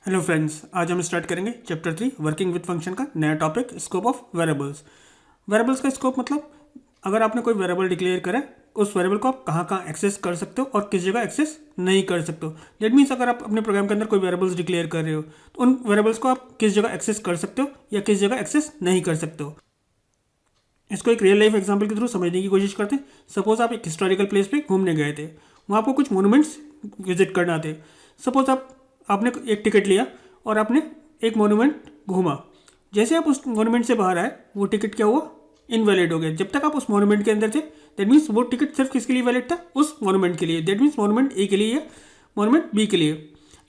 Hello friends, आज हम start करेंगे चैप्टर 3 वर्किंग विद फंक्शन का नया topic scope of variables. Variables का स्कोप मतलब अगर आपने कोई वेरिएबल डिक्लेयर करा है, उस वेरिएबल को आप कहाँ कहाँ एक्सेस कर सकते हो और किस जगह एक्सेस नहीं कर सकते हो। दैट मीन्स अगर आप अपने प्रोग्राम के अंदर कोई वेरिएबल्स डिक्लेयर कर रहे हो तो उन वेरिएबल्स को आप किस जगह एक्सेस कर सकते हो या किस जगह एक्सेस नहीं कर सकते हो। इसको एक रियल लाइफ एग्जाम्पल के थ्रू समझने की कोशिश करते हैं। सपोज आप एक हिस्टोरिकल प्लेस पे घूमने गए थे, वहाँ आपको कुछ मोनूमेंट्स विजिट करना थे। सपोज आपने एक टिकट लिया और आपने एक मोनूमेंट घूमा। जैसे आप उस मोनूमेंट से बाहर आए, वो टिकट क्या हुआ? इनवैलिड हो गया। जब तक आप उस मोनूमेंट के अंदर थे, दैट मीन्स वो टिकट सिर्फ किसके लिए वैलिड था? उस मोनूमेंट के लिए। दैट मीन्स मोनूमेंट ए के लिए या मोनूमेंट बी के लिए।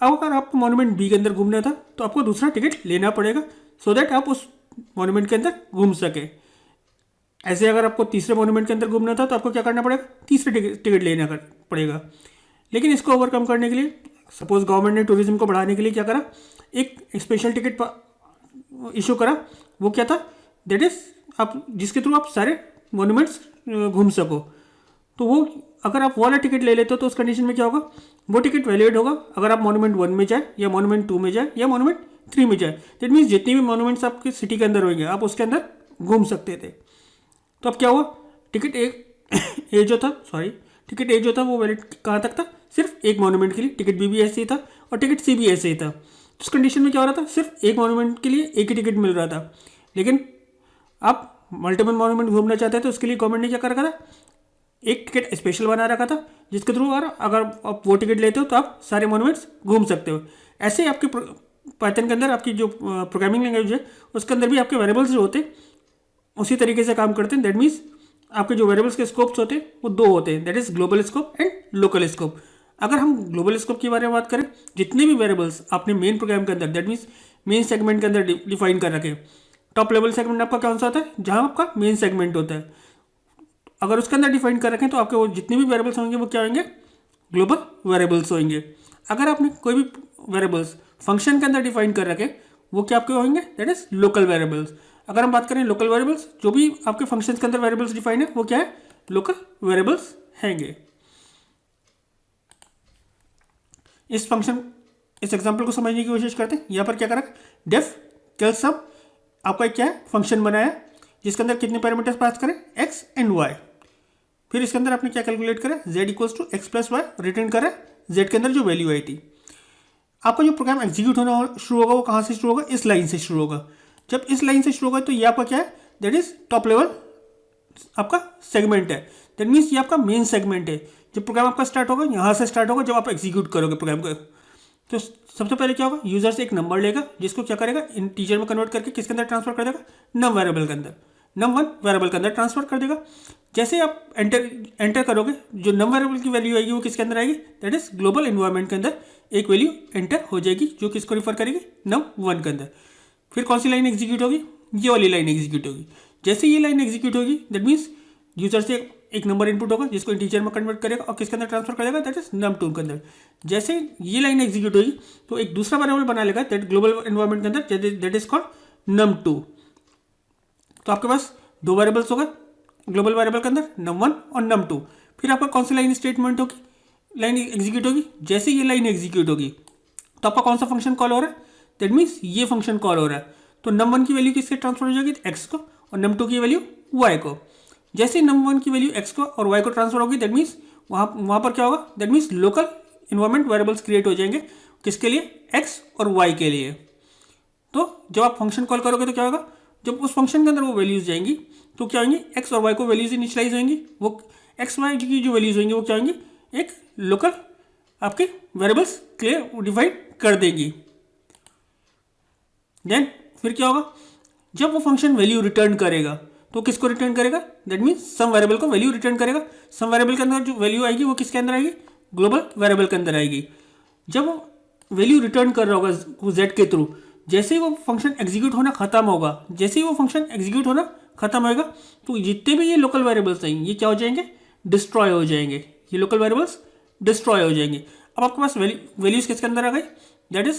अब अगर आपको मोनूमेंट बी के अंदर घूमना था तो आपको दूसरा टिकट लेना पड़ेगा सो दैट आप उस मोनूमेंट के अंदर घूम सके। ऐसे अगर आपको तीसरे मोनूमेंट के अंदर घूमना था तो आपको क्या करना पड़ेगा? तीसरे टिकट लेना पड़ेगा। लेकिन इसको ओवरकम करने के लिए सपोज गवर्नमेंट ने टूरिज्म को बढ़ाने के लिए क्या करा? एक स्पेशल टिकट इशू करा। वो क्या था? दैट इज आप जिसके थ्रू आप सारे मोनूमेंट्स घूम सको। तो वो अगर आप वो वाला टिकट ले लेते हो तो उस कंडीशन में क्या होगा? वो टिकट वैलिड होगा अगर आप मोनूमेंट 1 में जाए या मोनूमेंट 2 में जाए या मोनूमेंट 3 में जाए। दैट मीन्स जितने भी मोनूमेंट्स आपके सिटी के अंदर होंगे आप उसके अंदर घूम सकते थे। तो अब क्या हुआ? टिकट ए जो था वो वैलिड कहाँ तक था? सिर्फ एक मोनूमेंट के लिए। टिकट बी भी ऐसे ही था और टिकट सी भी ऐसे ही था। उस कंडीशन में क्या हो रहा था? सिर्फ एक मोनूमेंट के लिए एक ही टिकट मिल रहा था। लेकिन आप मल्टीपल मोनूमेंट घूमना चाहते हैं तो उसके लिए गवर्नमेंट ने क्या कर रखा था? एक टिकट स्पेशल बना रखा था जिसके थ्रू अगर आप वो टिकट लेते हो तो आप सारे मोनूमेंट्स घूम सकते हो। ऐसे ही आपके पाइथन के अंदर आपकी जो प्रोग्रामिंग लैंग्वेज है उसके अंदर भी आपके वेरिएबल्स जो होते हैं उसी तरीके से काम करते हैं। दैट मीन्स आपके जो वेरिएबल्स के स्कोप्स होते हैं वो दो होते हैं, that is global scope and local scope. अगर हम ग्लोबल स्कोप के बारे में बात करें, जितने भी वेरिएबल्स आपने मेन प्रोग्राम के अंदर दैट मीन्स मेन सेगमेंट के अंदर डिफाइन कर रखे, टॉप लेवल सेगमेंट आपका कौन सा होता है? जहां आपका मेन सेगमेंट होता है। अगर उसके अंदर डिफाइन कर रखें तो आपके वो जितने भी वेरिएबल्स होंगे वो क्या होंगे? ग्लोबल वेरिएबल्स होंगे। अगर आपने कोई भी वेरिएबल्स फंक्शन के अंदर डिफाइन कर रखे, वो क्या आपके होंगे? That is local variables. अगर हम बात करें लोकल वेरिएबल्स, जो भी आपके फंक्शंस के अंदर वेरिएबल्स डिफाइन है वो क्या है? लोकल वेरिएबल्स हैंगे। इस एग्जांपल को समझने की कोशिश करते हैं। यहाँ पर क्या करा? डेफ कैल सब आपका क्या है? फंक्शन बनाया जिसके अंदर कितने पैरामीटर्स पास करें? X and Y. फिर इसके अंदर आपने क्या कैलकुलेट करा? Z equals to X plus Y return करा जेड के अंदर जो वैल्यू आई थी। आपका जो प्रोग्राम एग्जीक्यूट होना शुरू होगा वो कहाँ से शुरू होगा? इस लाइन से शुरू होगा। जब इस लाइन से शुरू होगा तो ये आपका क्या है? दैट इज टॉप लेवल आपका सेगमेंट है। दैट मीन्स ये आपका मेन सेगमेंट है। जब प्रोग्राम आपका स्टार्ट होगा यहाँ से स्टार्ट होगा जब आप एग्जीक्यूट करोगे प्रोग्राम को। तो सबसे पहले क्या होगा? यूजर से एक नंबर लेगा जिसको क्या करेगा? इंटीजर में कन्वर्ट करके किसके अंदर ट्रांसफर कर देगा? नम वेरिएबल के अंदर, num1 वेरिएबल के अंदर ट्रांसफर कर देगा। जैसे आप एंटर करोगे, जो नम वेरिएबल की वैल्यू आएगी वो किसके अंदर आएगी? दैट इज ग्लोबल एनवायरनमेंट के अंदर एक वैल्यू एंटर हो जाएगी जो किसको रिफर करेगी? num1 के अंदर। फिर कौन सी लाइन एग्जीक्यूट होगी? ये वाली लाइन एग्जीक्यूट होगी। जैसे ये लाइन एग्जीक्यूट होगी दैट मीन्स यूजर से एक नंबर इनपुट होगा जिसको इंटीजर में कन्वर्ट करेगा और किसके अंदर ट्रांसफर कर देगा? दैट इज num2 के अंदर। जैसे ये लाइन एग्जीक्यूट होगी तो एक दूसरा वेरिएबल बना लेगा दैट ग्लोबल एनवायरनमेंट के अंदर, दैट इज कॉल्ड num2। तो आपके पास दो वेरिएबल्स होगा ग्लोबल वेरिएबल के अंदर, num1 और num2। फिर आपका कौन सी लाइन स्टेटमेंट होगी? लाइन एग्जीक्यूट होगी। जैसे ये लाइन एग्जीक्यूट होगी तो आपका कौन सा फंक्शन कॉल हो रहा है? दैट मीन्स ये फंक्शन कॉल हो रहा है। तो num1 की वैल्यू किसके ट्रांसफर हो जाएगी? एक्स को। और num2 की वैल्यू वाई को। जैसे num1 की वैल्यू एक्स को और वाई को ट्रांसफर होगी दैट मीन्स वहाँ पर क्या होगा? That means local environment variables create हो जाएंगे। किसके लिए? एक्स और वाई के लिए। तो जब आप फंक्शन कॉल करोगे तो क्या होगा? जब उस फंक्शन के अंदर वो वैल्यूज जाएंगी तो क्या होंगी? एक्स और वाई को वैल्यूज इनिशियलाइज होंगी। वो एक्स वाई की जो वैल्यूज होंगी वो क्या होंगी? एक लोकल आपके वेरिएबल्स क्लियर डिफाइन कर देंगी। देन फिर क्या होगा? जब वो फंक्शन वैल्यू रिटर्न करेगा तो किसको रिटर्न करेगा? दैट मीन्स सम वेरिएबल को वैल्यू रिटर्न करेगा। सम वेरिएबल के अंदर जो वैल्यू आएगी वो किसके अंदर आएगी? ग्लोबल वेरिएबल के अंदर आएगी। जब वो वैल्यू रिटर्न कर रहा होगा जेड के थ्रू, जैसे ही वो फंक्शन एग्जीक्यूट होना खत्म होगा, जैसे ही वो फंक्शन एग्जीक्यूट होना खत्म होगा तो जितने भी ये लोकल वेरिएबल्स हैं ये क्या हो जाएंगे? डिस्ट्रॉय हो जाएंगे। ये लोकल वेरिएबल्स डिस्ट्रॉय हो जाएंगे। अब आपके पास वैल्यूज किसके अंदर आ गई? दैट इज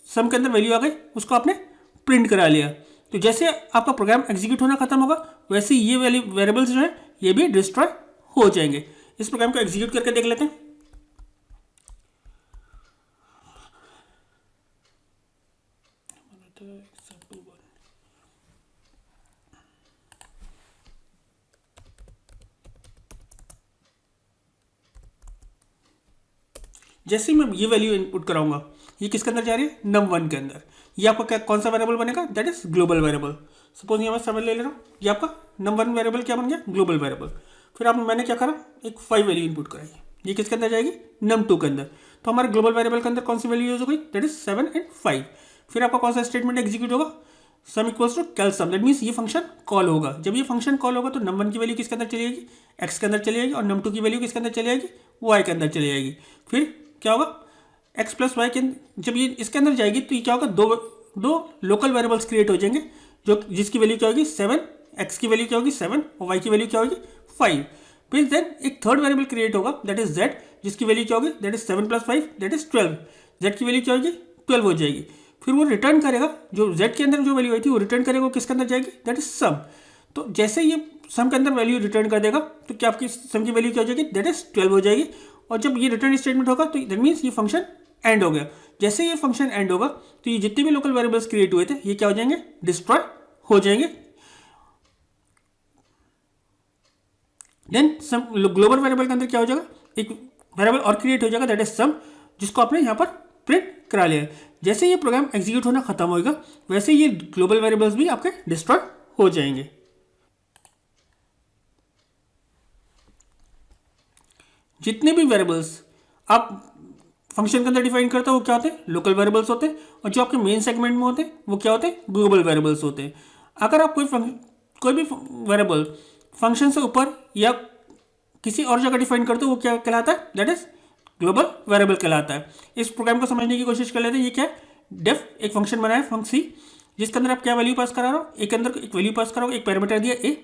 सम के अंदर वैल्यू आ गई, उसको आपने प्रिंट करा लिया। तो जैसे आपका प्रोग्राम एग्जीक्यूट होना खत्म होगा वैसे ये वेरिएबल्स जो है ये भी डिस्ट्रॉय हो जाएंगे। इस प्रोग्राम को एग्जीक्यूट करके देख लेते हैं। जैसे ही मैं ये वैल्यू इनपुट कराऊंगा, ये किसके अंदर जा रही है, num1 के अंदर। ये आपका क्या कौन सा वेरिएबल बनेगा, that is global variable. Suppose ये मैं 7 ले रहा हूँ, ये आपका num1 वेरिएबल क्या बन गया, ग्लोबल वेरिएबल। फिर मैंने क्या करा, एक 5 वैल्यू इनपुट कराई, ये किसके अंदर जाएगी, num2 के अंदर। तो हमारे ग्लोबल वेरिएबल के अंदर कौन सी वैल्यू यूज हो गई, दैट इज 7 एंड 5। फिर आपका कौन सा स्टेटमेंट एग्जीक्यूट होगा, sum equals to cal sum, that means ये फंक्शन कॉल होगा। जब ये फंक्शन कॉल होगा तो num1 की वैल्यू किसके अंदर चली जाएगी, x के अंदर चली जाएगी, और num2 की वैल्यू किसके अंदर चली जाएगी, y के अंदर चली जाएगी। फिर क्या होगा, x प्लस वाई के जब ये इसके अंदर जाएगी तो ये क्या होगा, दो लोकल वेरिएबल्स क्रिएट हो जाएंगे, जो जिसकी वैल्यू क्या होगी 7, x की वैल्यू क्या होगी 7 और y की वैल्यू क्या होगी 5। फिर देन एक थर्ड वेरिएबल क्रिएट होगा, दैट इज z, जिसकी वैल्यू क्या होगी, that is 7 plus 5, that is 12। z की वैल्यू क्या होगी 12 हो जाएगी। फिर वो रिटर्न करेगा, जो z के अंदर जो वैल्यू आई थी वो रिटर्न करेगा, वो किसके अंदर जाएगी, दैट इज सम। तो जैसे ये सम के अंदर वैल्यू रिटर्न कर देगा तो क्या आपकी सम की वैल्यू क्या हो जाएगी, दैट इज 12 हो जाएगी। और जब ये रिटर्न स्टेटमेंट होगा तो दैट मीन्स ये फंक्शन एंड हो गया। जैसे ये फंक्शन एंड होगा तो ये जितने भी लोकल वेरिएबल्स क्रिएट हुए थे ये क्या हो जाएंगे, डिस्ट्रॉय हो जाएंगे। देन सम ग्लोबल वेरिएबल के अंदर क्या हो जाएगा, एक वेरिएबल और क्रिएट हो जाएगा, दैट इज सम, जिसको आपने यहाँ पर प्रिंट करा लिया है। जैसे ये प्रोग्राम एग्जीक्यूट होना खत्म होगा वैसे ये ग्लोबल वेरिएबल्स भी आपके डिस्ट्रॉय हो जाएंगे। जितने भी वेरिएबल्स आप फंक्शन के अंदर डिफाइन करते हो वो क्या होते हैं, लोकल वेरिएबल्स होते हैं, और जो आपके मेन सेगमेंट में होते हैं वो क्या होते हैं, ग्लोबल वेरिएबल्स होते हैं। अगर आप कोई भी वेरिएबल फंक्शन से ऊपर या किसी और जगह डिफाइन करते हो वो क्या कहलाता है, दैट इज ग्लोबल वेरिएबल कहलाता है। इस प्रोग्राम को समझने की कोशिश कर लेते हैं। ये क्या है, डेफ एक फंक्शन बनाया फंक्शन सी, जिसके अंदर आप क्या वैल्यू पास करा रहे हो, ए के अंदर एक वैल्यू पास कराओगे, एक पैरामीटर दिया A,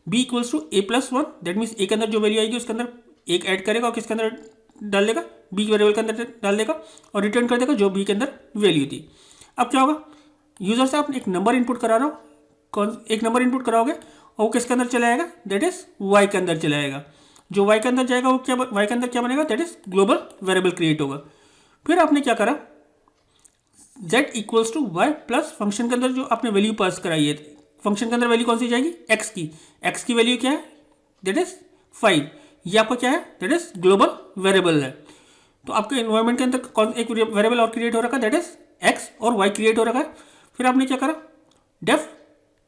B equals to A plus 1, that means A के अंदर जो वैल्यू आएगी उसके अंदर एक ऐड करेगा और किसके अंदर डाल देगा, बी वेरिएबल के अंदर डाल देगा और रिटर्न कर देगा जो बी के अंदर वैल्यू थी। अब क्या होगा, यूजर से आप एक नंबर इनपुट करा रहे हो, एक नंबर इनपुट कराओगे और वो किसके अंदर चला जाएगा, दैट इज वाई के अंदर चला जाएगा। जो वाई के अंदर जाएगा वो क्या, वाई के अंदर क्या बनेगा, that is global variable create होगा। फिर आपने क्या करा, z equals to Y plus function के अंदर जो आपने वैल्यू पास कराई है, फंक्शन के अंदर वैल्यू कौन सी जाएगी, x की वैल्यू क्या है, दैट इज 5। ये आपका क्या है, दैट इज ग्लोबल वेरिएबल है। तो आपके एनवायरमेंट के अंदर कौन एक वेरिएबल और क्रिएट हो रखा है, दैट इज x और y क्रिएट हो रखा है। फिर आपने क्या करा,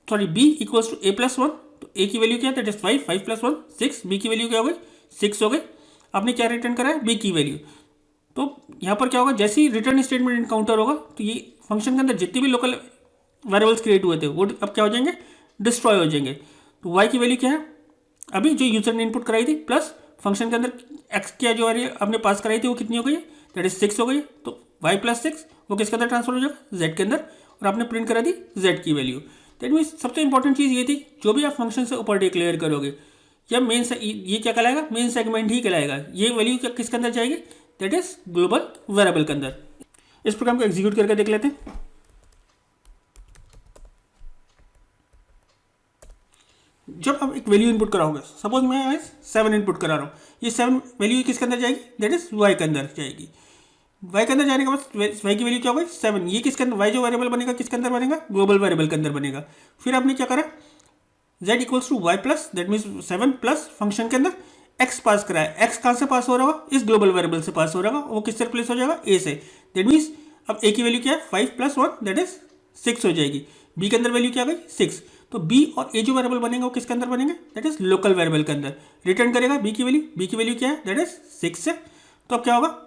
b equals to a plus 1, तो a की वैल्यू क्या है, दैट इज 5, 5 प्लस 1 6, b की वैल्यू क्या हो गई 6 हो गई। आपने क्या रिटर्न करा है, b की वैल्यू। तो यहाँ पर क्या होगा, जैसे ही रिटर्न स्टेटमेंट इनकाउंटर होगा तो ये फंक्शन के अंदर जितने भी लोकल वेरिएबल्स क्रिएट हुए थे वो अब क्या हो जाएंगे, डिस्ट्रॉय हो जाएंगे। तो y की वैल्यू क्या है, अभी जो यूजर ने इनपुट कराई थी, प्लस फंक्शन के अंदर x क्या जो आपने पास कराई थी वो कितनी हो गई है, दैट इज 6 हो गई। तो y प्लस 6 वो किसके अंदर ट्रांसफर हो जाएगा, z के अंदर, और आपने प्रिंट करा दी z की वैल्यू। दैट मीन्स सबसे इंपॉर्टेंट चीज़ ये थी, जो भी आप फंक्शन से ऊपर डिक्लेयर करोगे या मेन ये क्या कहलाएगा, मेन सेगमेंट ही कहलाएगा। ये वैल्यू क्या किसके अंदर जाएगी, दैट इज ग्लोबल वेरिएबल के अंदर। इस प्रोग्राम को एग्जीक्यूट करके देख लेते हैं। जब आप एक वैल्यू इनपुट कराओगे, सपोज मैं 7 इनपुट करा रहा हूँ, ये 7 वैल्यू किसके अंदर जाएगी, दैट इज y के अंदर जाएगी। y के अंदर जाने के बाद y की वैल्यू क्या होगी 7, ये किसके अंदर, y जो वेरिएबल बनेगा किसके अंदर बनेगा, ग्लोबल वेरिएबल के अंदर बनेगा। फिर आपने क्या करा, z equals to Y plus, that means 7 plus function के अंदर x पास करा है। x कहाँ से पास हो रहा होगा, इस ग्लोबल वेरिएबल से पास हो रहा होगा, वो किससे रिप्लेस हो जाएगा, a से। दैट मीन्स अब a की वैल्यू क्या है, 5 प्लस 1 दैट इज 6 हो जाएगी। b के अंदर वैल्यू क्या आ गई 6। तो b और a जो वेरिएबल बनेगा वो किसके अंदर बनेंगे, दैट इज लोकल वेरिएबल के अंदर। रिटर्न करेगा b की वैल्यू क्या है, दैट इज 6 है। तो अब क्या होगा,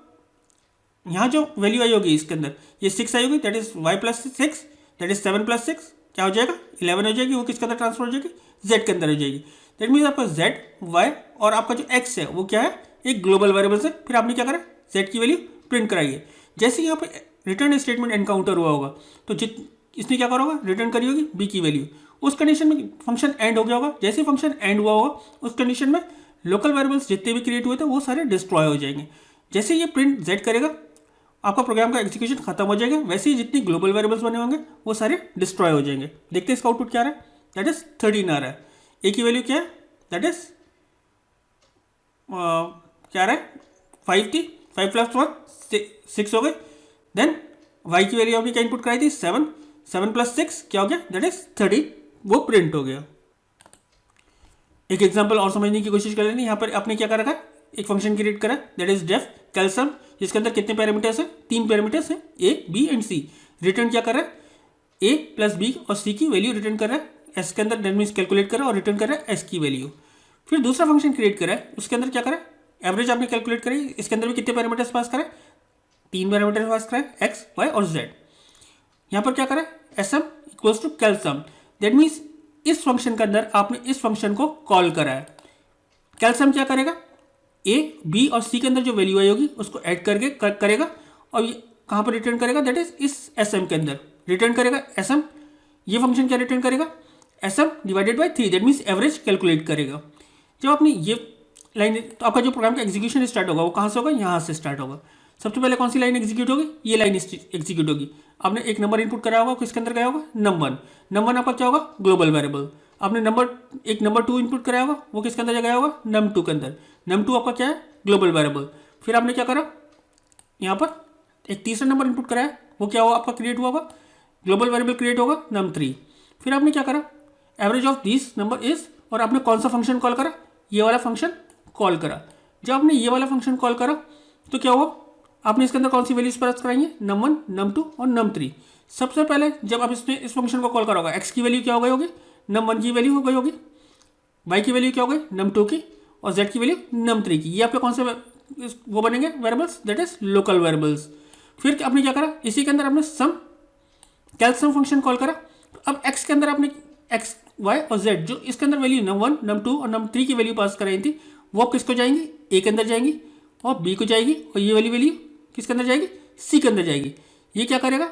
यहाँ जो वैल्यू आई होगी इसके अंदर ये 6 आई होगी, that is y plus 6, that is 7 plus 6 क्या हो जाएगा 11 हो जाएगी। वो किसके अंदर ट्रांसफर हो जाएगी, z के अंदर हो जाएगी। दैट मीन्स आपका z, y और आपका जो x है वो क्या है, एक ग्लोबल वेरिएबल से। फिर आपने क्या करा, z की वैल्यू प्रिंट कराइए। जैसे यहाँ पे रिटर्न स्टेटमेंट एनकाउंटर हुआ होगा तो इसने क्या करा होगा, रिटर्न करी होगी b की वैल्यू। उस कंडीशन में फंक्शन एंड हो गया होगा। जैसे ही फंक्शन एंड हुआ होगा उस कंडीशन में लोकल वेरिएबल्स जितने भी क्रिएट हुए थे वो सारे डिस्ट्रॉय हो जाएंगे। जैसे ये प्रिंट z करेगा आपका प्रोग्राम का एग्जीक्यूशन खत्म हो जाएगा, वैसे ही जितनी ग्लोबल वेरिएबल्स बने होंगे वो सारे डिस्ट्रॉय हो जाएंगे। देखते हैं इसका आउटपुट क्या आ रहा है, दैट इज 13 आ रहा है। a की वैल्यू क्या है, दैट इज क्या आ रहा है 5 थी, 5 प्लस 1 6 हो गई। देन y की वैल्यू आपने क्या इनपुट कराई थी 7, 7 प्लस 6 क्या हो गया, दैट इज 30, वो प्रिंट हो गया। एक एग्जांपल और समझने की कोशिश कर लेंगे। यहाँ पर आपने क्या कर रखा है, एक फंक्शन क्रिएट करा दैट इज डेफ कैल्शियम जिसके अंदर कितने पैरामीटर्स हैं, 3 पैरामीटर्स हैं, A B and C. Return क्या कर रहा है, ए प्लस बी और सी की वैल्यू रिटर्न कर रहा है एस के अंदर, दैट मीन्स कैलकुलेट कर रहा है और रिटर्न कर रहा है एस की वैल्यू। फिर दूसरा फंक्शन क्रिएट करा है, उसके अंदर क्या करा है, एवरेज आपने कैलकुलेट करी, इसके अंदर भी कितने पैरामीटर्स पास करा है, 3 पैरामीटर्स पास करा है, एक्स वाई और जेड। यहाँ पर क्या करा है, S M equals to calcium, that means इस फंक्शन के अंदर आपने इस फंक्शन को कॉल करा है। कैल्शियम क्या करेगा, ए बी और सी के अंदर जो वैल्यू आई होगी उसको ऐड करके करेगा और ये कहाँ पर रिटर्न करेगा, दैट इज इस एस एम के अंदर रिटर्न करेगा एस एम। ये फंक्शन क्या रिटर्न करेगा, S M divided by 3, that means average calculate करेगा। जब आपने ये लाइन, तो आपका जो प्रोग्राम का एग्जीक्यूशन स्टार्ट होगा वो कहाँ से होगा, यहाँ से स्टार्ट होगा। सबसे पहले कौन सी लाइन एग्जीक्यूट होगी, ये लाइन एग्जीक्यूट होगी। आपने एक नंबर इनपुट कराया होगा, किसके अंदर गया होगा, नंबर। नंबर आपका क्या होगा, ग्लोबल वेरिएबल। आपने एक नंबर 2 इनपुट कराया होगा, वो किसके अंदर गया होगा, num2 के अंदर। num2 आपका क्या है, ग्लोबल वेरिएबल। फिर आपने क्या करा, यहाँ पर एक तीसरा नंबर इनपुट कराया, वो क्या होगा आपका, क्रिएट हुआ होगा, ग्लोबल वेरिएबल क्रिएट होगा num3। फिर आपने क्या करा, average of this number is, और आपने कौन सा फंक्शन कॉल करा, ये वाला फंक्शन कॉल करा। जब आपने ये वाला फंक्शन कॉल करा तो क्या हुआ, आपने इसके अंदर कौन सी वैल्यूज पास कराएंगे, num1 num2 और num3। सबसे पहले जब आप इसमें इस फंक्शन को कॉल करा होगा, एक्स की वैल्यू क्या हो गई होगी, num1 की वैल्यू हो गई होगी, वाई की वैल्यू क्या हो गई, num2 की, और जेड की वैल्यू num3 की। ये आपके कौन से वो बनेंगे variables, that is local variables. फिर आपने क्या करा, इसी के अंदर आपने सम कैल्शियम फंक्शन कॉल करा। अब एक्स के अंदर आपने एक्स वाई और जेड जो इसके अंदर वैल्यू num1 num2 और num3 की वैल्यू पास कराई थी, वो अब किसको जाएंगी, ए के अंदर जाएंगी और बी को जाएगी, और ये वाली वैल्यू किसके अंदर जाएगी, सी के अंदर जाएगी। ये क्या करेगा,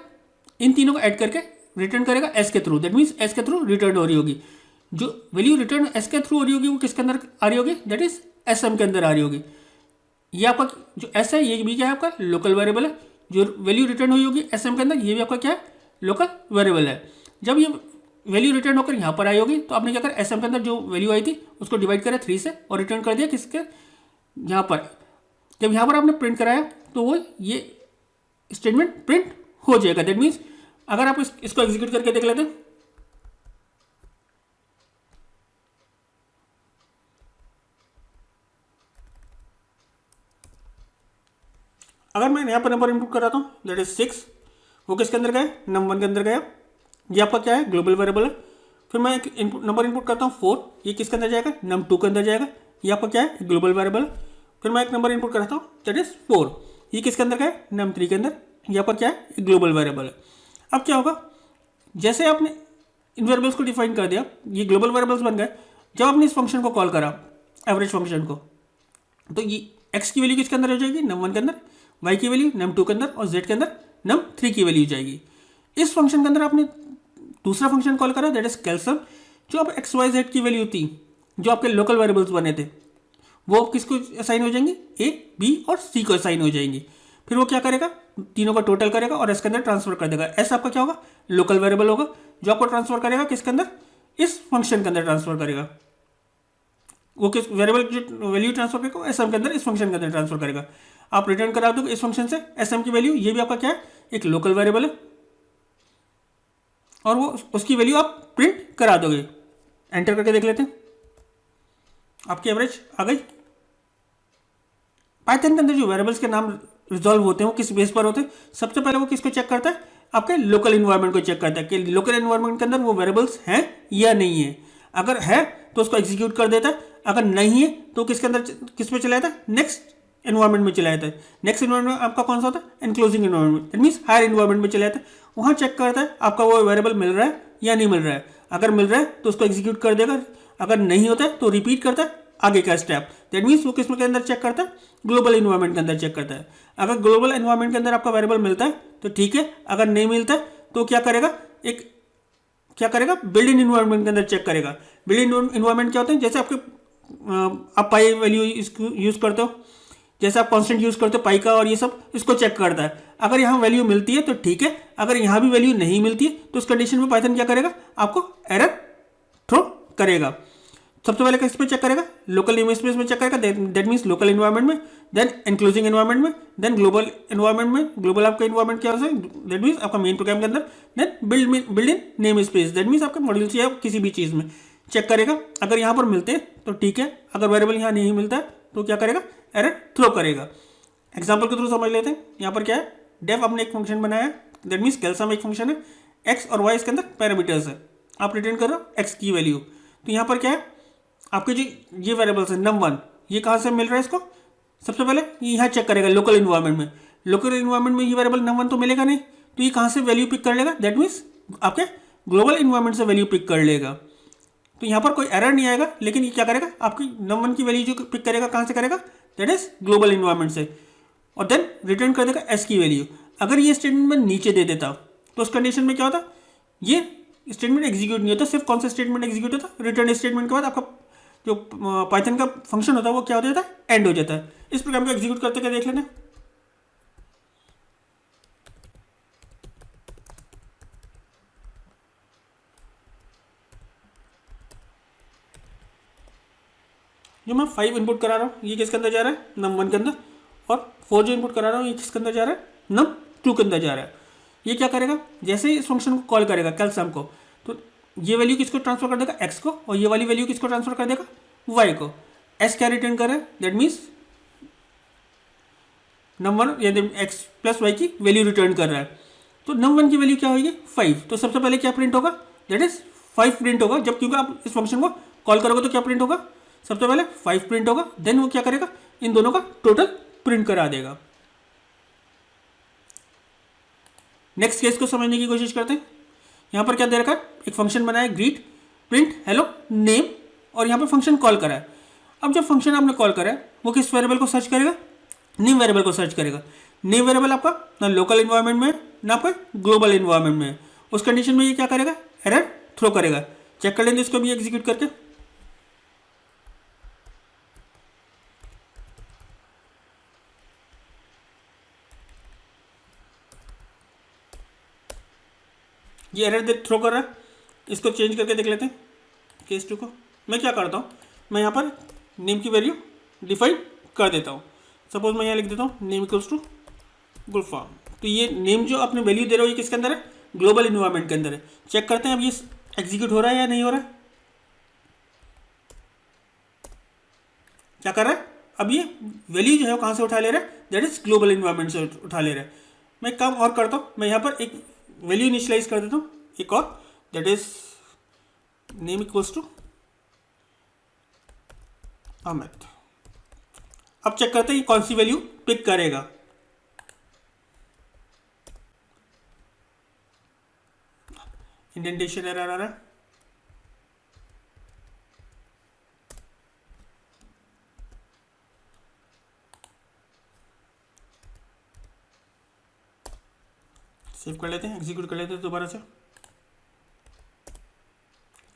इन तीनों को ऐड करके रिटर्न करेगा एस के थ्रू, दैट मीन्स एस के थ्रू रिटर्न हो रही होगी। जो वैल्यू रिटर्न एस के थ्रू हो रही होगी वो किसके अंदर आ रही होगी, दैट इज एस एम के अंदर आ रही होगी। ये आपका जो एस है, ये भी क्या है आपका लोकल वेरिएबल है। जो वैल्यू रिटर्न हुई होगी एस एम के अंदर, ये भी आपका क्या है, लोकल वेरिएबल है। जब ये वैल्यू रिटर्न होकर यहाँ पर आई होगी तो आपने क्या करा, एस एम के अंदर जो वैल्यू आई थी उसको डिवाइड करा 3 से और रिटर्न कर दिया किसके, यहाँ पर। जब यहाँ पर आपने प्रिंट कराया तो वो ये स्टेटमेंट प्रिंट हो जाएगा। दैट मीन्स अगर आप इसको एग्जीक्यूट करके देख लेते हैं, अगर मैं यहाँ पर नंबर इनपुट कर रहा हूँ दैट इज 6, वो किसके अंदर गया, num1 के अंदर गया, ये आपका क्या है, ग्लोबल वेरिएबल है। फिर मैं एक नंबर इनपुट करता हूँ 4, ये किसके अंदर जाएगा, num2 के अंदर जाएगा, ये आपका क्या है, ग्लोबल वेरिएबल है। फिर मैं एक नंबर इनपुट करता हूँ दैट इज 4, ये किसके अंदर गया, num3 के अंदर, ये आपका क्या है, ग्लोबल वेरिएबल है। अब क्या होगा, जैसे आपने इन वेरिएबल्स को डिफाइन कर दिया, ये ग्लोबल वेरिएबल्स बन गए। जब आपने इस फंक्शन को कॉल करा, एवरेज फंक्शन को, तो ये एक्स की वैल्यू किसके अंदर हो जाएगी, num1 के अंदर, वाई की वैल्यू num2 के अंदर और जेड के अंदर num3 की वैल्यू जाएगी। इस फंक्शन के अंदर आपने दूसरा फंक्शन कॉल करा दैट इज कैल्शियम। जो अब एक्स वाई जेड की वैल्यू थी, जो आपके लोकल वेरिएबल्स बने थे, वो किसको असाइन हो जाएंगी, ए बी और सी को असाइन हो जाएंगी। फिर वो क्या करेगा, तीनों का टोटल करेगा और एस के अंदर ट्रांसफर कर देगा। एस आपका क्या होगा, लोकल वेरिएबल होगा, जो आपको ट्रांसफर करेगा किसके अंदर, इस फंक्शन के अंदर ट्रांसफर करेगा। वो किस वेरिएबल जो वैल्यू ट्रांसफर करेगा एस एम के अंदर, इस फंक्शन के अंदर ट्रांसफर करेगा। आप रिटर्न करा दो इस फंक्शन से एस एम की वैल्यू, ये भी आपका क्या है, एक लोकल वेरिएबल है, और वो उसकी वैल्यू आप प्रिंट करा दोगे। एंटर करके देख लेते हैं, आपकी एवरेज आ गई। पाइथन के अंदर जो वेरिएबल्स के नाम रिजॉल्व होते हैं वो किस बेस पर होते हैं, सबसे पहले वो किसको चेक करता है, आपके लोकल इन्वायरमेंट को चेक करता है कि लोकल इन्वायरमेंट के अंदर वो वेरिएबल्स हैं या नहीं है। अगर है तो उसको एग्जीक्यूट कर देता है, अगर नहीं है तो किसके अंदर, किस पे चला जाता है, नेक्स्ट इन्वायरमेंट में चला जाता है। नेक्स्ट इन्वायरमेंट आपका कौन सा होता है, enclosing environment, that means higher environment में चला जाता है। वहाँ चेक करता है आपका वो वेरिएबल मिल रहा है या नहीं मिल रहा है। अगर मिल रहा है तो उसको एग्जीक्यूट कर देगा, अगर नहीं होता है तो रिपीट करता है आगे का स्टेप। दैट मीन्स वो किस के अंदर चेक करता है, ग्लोबल इन्वायरमेंट के अंदर चेक करता है। अगर ग्लोबल इन्वायरमेंट के अंदर आपका वेरिएबल मिलता है तो ठीक है, अगर नहीं मिलता है तो क्या करेगा, बिल्ड इन इन्वायरमेंट के अंदर चेक करेगा। बिल्ड इन इन्वायरमेंट क्या होते हैं, जैसे आप पाई वैल्यू यूज़ करते हो, जैसे आप कांस्टेंट यूज़ करते हो पाई का और ये सब, इसको चेक करता है। अगर यहाँ वैल्यू मिलती है तो ठीक है, अगर यहाँ भी वैल्यू नहीं मिलती है तो उस कंडीशन में पाइथन क्या करेगा, आपको एरर थ्रो करेगा। सबसे पहले किस पे चेक करेगा, लोकल नेमस्पेस में चेक करेगा, दैट मीन्स लोकल इन्वायरमेंट में, देन एनक्लोजिंग इन्वायरमेंट में, देन ग्लोबल इन्वायरमेंट में। ग्लोबल आपका इन्वायरमेंट क्या है, दैट मीन्स आपका मेन प्रोग्राम के अंदर, then built in namespace, that means आपके मॉड्यूल या किसी भी चीज़ में चेक करेगा। अगर यहाँ पर मिलते हैं तो ठीक है, अगर वेरिएबल यहाँ नहीं मिलता है तो क्या करेगा, एरर थ्रो करेगा। एग्जाम्पल के थ्रू समझ लेते हैं। यहाँ पर क्या है, डेफ आपने एक फंक्शन बनाया है, दैट मीन्स कैलसम एक फंक्शन है, एक्स और वाई इसके अंदर पैरामीटर्स है, आप रिटर्न कर रहे हो एक्स की वैल्यू। तो यहाँ पर क्या है, आपके जो ये वेरिएबल्स है num1, ये कहाँ से मिल रहा है इसको, सबसे पहले ये यहाँ चेक करेगा लोकल इन्वायरमेंट में। लोकल इन्वायरमेंट में ये वेरिएबल num1 तो मिलेगा नहीं, तो ये कहाँ से वैल्यू पिक कर लेगा, दैट मीन्स आपके ग्लोबल इन्वायरमेंट से वैल्यू पिक कर लेगा। तो यहाँ पर कोई एरर नहीं आएगा, लेकिन ये क्या करेगा, आपकी num1 की वैल्यू जो पिक करेगा कहाँ से करेगा, दैट इज ग्लोबल इन्वायरमेंट से, और देन रिटर्न कर देगा एस की वैल्यू। अगर ये स्टेटमेंट में नीचे दे देता तो उस कंडीशन में क्या होता, ये स्टेटमेंट एग्जीक्यूट नहीं होता, सिर्फ कौन सा स्टेटमेंट एग्जीक्यूट होता, रिटर्न स्टेटमेंट के बाद आपका जो पाइथन का फंक्शन होता है वो क्या हो जाता है, एंड हो जाता है। इस प्रोग्राम को एग्जीक्यूट करते क्या देख लेना। जो मैं 5 इनपुट करा रहा हूँ ये किसके अंदर जा रहा है, num1 के अंदर, और 4 जो इनपुट करा रहा हूँ ये किसके अंदर जा रहा है, num2 के अंदर जा रहा है। ये क्या करेगा, जैसे ही इस फंक्शन को कॉल करेगा कैलसम को, तो ये वैल्यू किसको ट्रांसफर कर देगा, x को, और ये वाली वैल्यू किसको ट्रांसफर कर देगा, y को। s क्या रिटर्न कर रहा है, दैट मीन्स num1 या x प्लस वाई की वैल्यू रिटर्न कर रहा है। तो num1 की वैल्यू क्या होगी, 5। तो सबसे पहले क्या प्रिंट होगा, दैट इज 5 प्रिंट होगा। जब क्योंकि आप इस फंक्शन को कॉल करोगे तो क्या प्रिंट होगा, सबसे पहले 5 प्रिंट होगा, देन वो क्या करेगा, इन दोनों का टोटल प्रिंट करा देगा। नेक्स्ट केस को समझने की कोशिश करते हैं। यहाँ पर क्या दे रखा है, एक फंक्शन बनाया ग्रीट प्रिंट हेलो नेम, और यहाँ पर फंक्शन कॉल करा है। अब जब फंक्शन आपने कॉल करा है वो किस वेरिएबल को सर्च करेगा, नेम वेरिएबल को सर्च करेगा। नेम वेरिएबल आपका ना लोकल इन्वायरमेंट में है ना आपका ग्लोबल इन्वायरमेंट में है। उस कंडीशन में ये क्या करेगा, एरर थ्रो करेगा। चेक कर लेंगे इसको भी एग्जीक्यूट करके। ये एरर थ्रो कर रहा है, इसको चेंज करके देख लेते हैं केस 2 को। मैं क्या करता हूँ, मैं यहाँ पर नेम की वैल्यू डिफाइन कर देता हूँ। सपोज मैं यहाँ लिख देता हूँ नेम इक्वल्स टू गुलफाम। तो ये नेम जो अपने वैल्यू दे रहे हो ये किसके अंदर है, ग्लोबल इन्वायरमेंट के अंदर है। चेक करते हैं अब ये एग्जीक्यूट हो रहा है या नहीं हो रहा है। क्या कर रहा है, अब ये वैल्यू जो है वो कहाँ से उठा ले रहा है, दैट इज ग्लोबल इन्वायरमेंट से उठा ले रहा है। मैं एक काम और करता हूँ, मैं यहाँ पर एक वैल्यू इनिशियलाइज कर देता हूँ एक और, that is name equals to Amit. अब चेक करते हैं कौन सी वैल्यू पिक करेगा। इंडेंटेशन एरर आ रहा है, सेव कर लेते हैं, एग्जीक्यूट कर लेते हैं दोबारा से।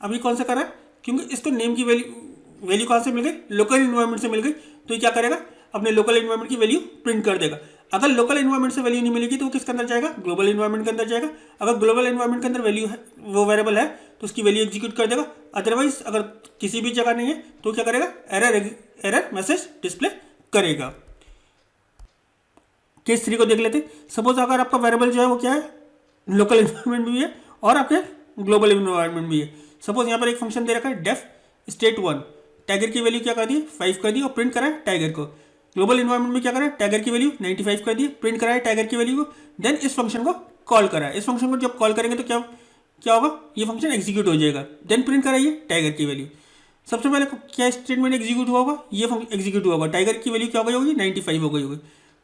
अभी कौन सा कर रहा है, क्योंकि इसको नेम की वैल्यू कहाँ से मिल गई, लोकल इन्वायरमेंट से मिल गई, तो ये क्या करेगा, अपने लोकल इन्वायरमेंट की वैल्यू प्रिंट कर देगा। अगर लोकल इन्वायरमेंट से वैल्यू नहीं मिलेगी तो वो किसके अंदर जाएगा, ग्लोबल इन्वायरमेंट के अंदर जाएगा। अगर ग्लोबल इन्वायरमेंट के अंदर वैल्यू है, वो वेरिएबल है, तो उसकी वैल्यू एग्जीक्यूट कर देगा। अदरवाइज अगर किसी भी जगह नहीं है तो क्या करेगा, एरर मैसेज डिस्प्ले करेगा। केस 3 को देख लेते हैं। सपोज अगर आपका वेरिएबल जो है वो क्या है, लोकल इन्वायरमेंट भी है और आपके ग्लोबल इन्वायरमेंट भी है। सपोज यहाँ पर एक फंक्शन दे रखा है डेफ state1, टाइगर की वैल्यू क्या कर दी, 5 कर दी और प्रिंट करा है टाइगर को। ग्लोबल इन्वायरमेंट में क्या करा है, टाइगर की वैल्यू 95 कर दी, प्रिंट करा है टाइगर की वैल्यू को। देन इस फंक्शन को कॉल करा है। इस फंक्शन को जब कॉल करेंगे तो क्या क्या होगा, ये फंक्शन एग्जीक्यूट हो जाएगा। देन प्रिंट कराइए टाइगर की वैल्यू। सबसे पहले क्या स्टेटमेंट एग्जीक्यूट हुआ होगा, ये एग्जीक्यूट हुआ होगा, टाइगर की वैल्यू क्या हो गई होगी, 95 हो गई होगी।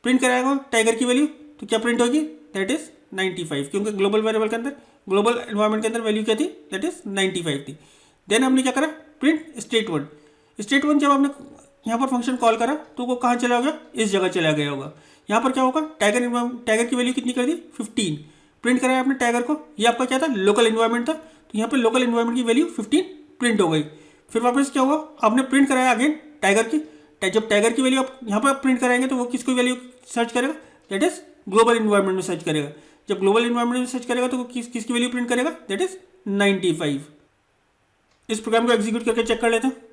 प्रिंट कराएगा टाइगर की वैल्यू, तो क्या प्रिंट होगी, दैट इज 95, क्योंकि ग्लोबल वेरिएबल के अंदर, ग्लोबल एनवायरमेंट के अंदर वैल्यू क्या थी, दैट इज 95 थी। देन हमने क्या करा, प्रिंट state1। state1 जब हमने यहाँ पर फंक्शन कॉल करा तो वो कहाँ चला गया, इस जगह चला गया होगा। यहाँ पर क्या होगा, टाइगर की वैल्यू कितनी कर दी, 15। प्रिंट कराया आपने टाइगर को, ये आपका क्या था, लोकल इन्वायरमेंट था, तो यहाँ पर लोकल इन्वायरमेंट की वैल्यू 15 प्रिंट हो गई। फिर वापस क्या हुआ, आपने प्रिंट कराया अगेन टाइगर की। जब टाइगर की वैल्यू आप यहाँ पर प्रिंट कराएंगे तो वो किसको वैल्यू सर्च करेगा, दैट इज ग्लोबल इन्वायरमेंट में सर्च करेगा। जब ग्लोबल इन्वायरमेंट में सर्च करेगा तो वो किसकी वैल्यू प्रिंट करेगा, दैट इज 95। इस प्रोग्राम को एग्जीक्यूट करके चेक कर लेते हैं।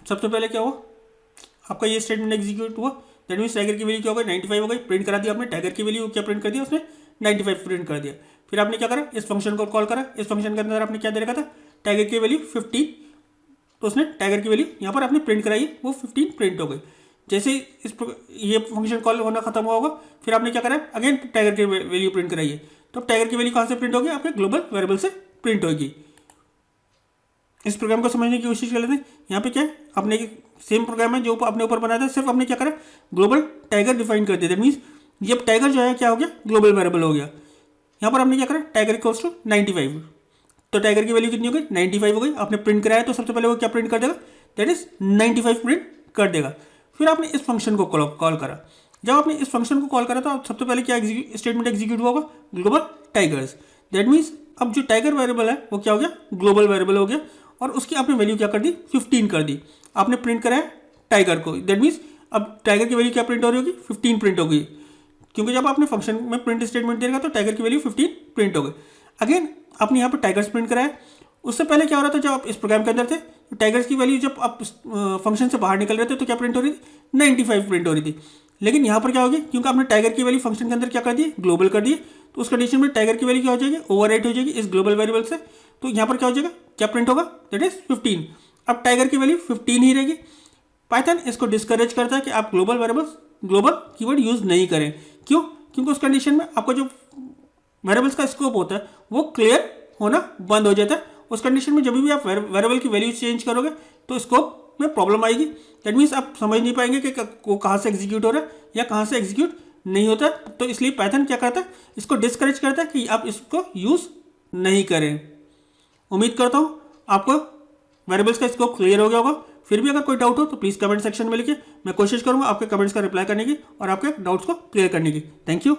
सबसे पहले क्या हुआ, आपका ये स्टेटमेंट एग्जीक्यूट हुआ, दैट मीन्स टाइगर की वैल्यू क्या हो गई 95 हो गई, प्रिंट करा दिया आपने, टाइगर की वैल्यू क्या प्रिंट कर दिया उसने 95 प्रिंट कर दिया। फिर आपने क्या करा, इस फंक्शन को कॉल करा, इस फंक्शन के अंदर आपने क्या दे रखा था, टाइगर की वैल्यू 15, तो उसने टाइगर की वैल्यू यहाँ पर आपने प्रिंट कराई है, वो 15 प्रिंट हो गई। जैसे ये फंक्शन कॉल होना खत्म हुआ होगा, फिर आपने क्या करा, अगेन टाइगर की वैल्यू प्रिंट कराई है, तो टाइगर की वैल्यू कहाँ से प्रिंट होगी, आपके ग्लोबल वेरिएबल से प्रिंट होगी। इस प्रोग्राम को समझने की कोशिश कर लेते हैं। यहाँ पे क्या है, आपने सेम प्रोग्राम है जो आपने ऊपर बनाया था, सिर्फ आपने क्या करा, ग्लोबल टाइगर डिफाइन कर दिया। दैट मीन्स ये टाइगर जो है क्या हो गया, ग्लोबल वेरिएबल हो गया। यहाँ पर आपने क्या करा, टाइगर इक्वल्स टू 95, तो टाइगर की वैल्यू कितनी हो गई 95 हो गई। आपने प्रिंट कराया तो सबसे पहले वो क्या प्रिंट कर देगा, दैट इज 95 प्रिंट कर देगा। फिर आपने इस फंक्शन को कॉल करा, जब आपने इस फंक्शन को कॉल करा तो सबसे पहले क्या स्टेटमेंट एग्जीक्यूट होगा, ग्लोबल टाइगर्स। दैट मीन्स अब जो टाइगर वेरिएबल है वो क्या हो गया, ग्लोबल वेरिएबल हो गया, और उसकी आपने वैल्यू क्या कर दी, 15 कर दी। आपने प्रिंट कराया टाइगर को, दैट मीन्स अब टाइगर की वैल्यू क्या प्रिंट हो रही होगी, 15 प्रिंट हो गई, क्योंकि जब आपने फंक्शन में प्रिंट स्टेटमेंट देगा तो टाइगर की वैल्यू 15 प्रिंट हो गई। अगेन आपने यहाँ पर टाइगर्स प्रिंट कराया। उससे पहले क्या हो रहा था, जब आप इस प्रोग्राम के अंदर थे, तो टाइगर्स की वैल्यू जब आप फंक्शन से बाहर निकल रहे थे तो क्या प्रिंट हो रही थी, 95 प्रिंट हो रही थी। लेकिन यहाँ पर क्या होगी, क्योंकि आपने टाइगर की वैल्यू फंक्शन के अंदर क्या कर दी, ग्लोबल कर दी, तो उस कंडीशन में टाइगर की वैल्यू क्या हो जाएगी, ओवरराइट हो जाएगी इस ग्लोबल वेरिएबल से। तो यहाँ पर क्या हो जाएगा, क्या प्रिंट होगा, दैट इज 15। अब टाइगर की वैल्यू 15 ही रहेगी। पाइथन इसको डिस्करेज करता है कि आप global variables, global keyword use नहीं करें। क्यों, क्योंकि उस कंडीशन में आपका जो वेरिएबल्स का स्कोप होता है वो क्लियर होना बंद हो जाता है। उस कंडीशन में जब भी आप वेरिएबल की वैल्यू चेंज करोगे तो स्कोप में प्रॉब्लम आएगी। दैट मीन्स आप समझ नहीं पाएंगे कि वो कहाँ से एग्जीक्यूट हो रहा है या कहाँ से एग्जीक्यूट नहीं होता। तो इसलिए पाइथन क्या करता है, इसको डिस्करेज करता है कि आप इसको यूज़ नहीं करें। उम्मीद करता हूँ आपको वेरिएबल्स का स्कोप क्लियर हो गया होगा। फिर भी अगर कोई डाउट हो तो प्लीज़ कमेंट सेक्शन में लिखिए, मैं कोशिश करूँगा आपके कमेंट्स का रिप्लाई करने की और आपके डाउट्स को क्लियर करने की। Thank you.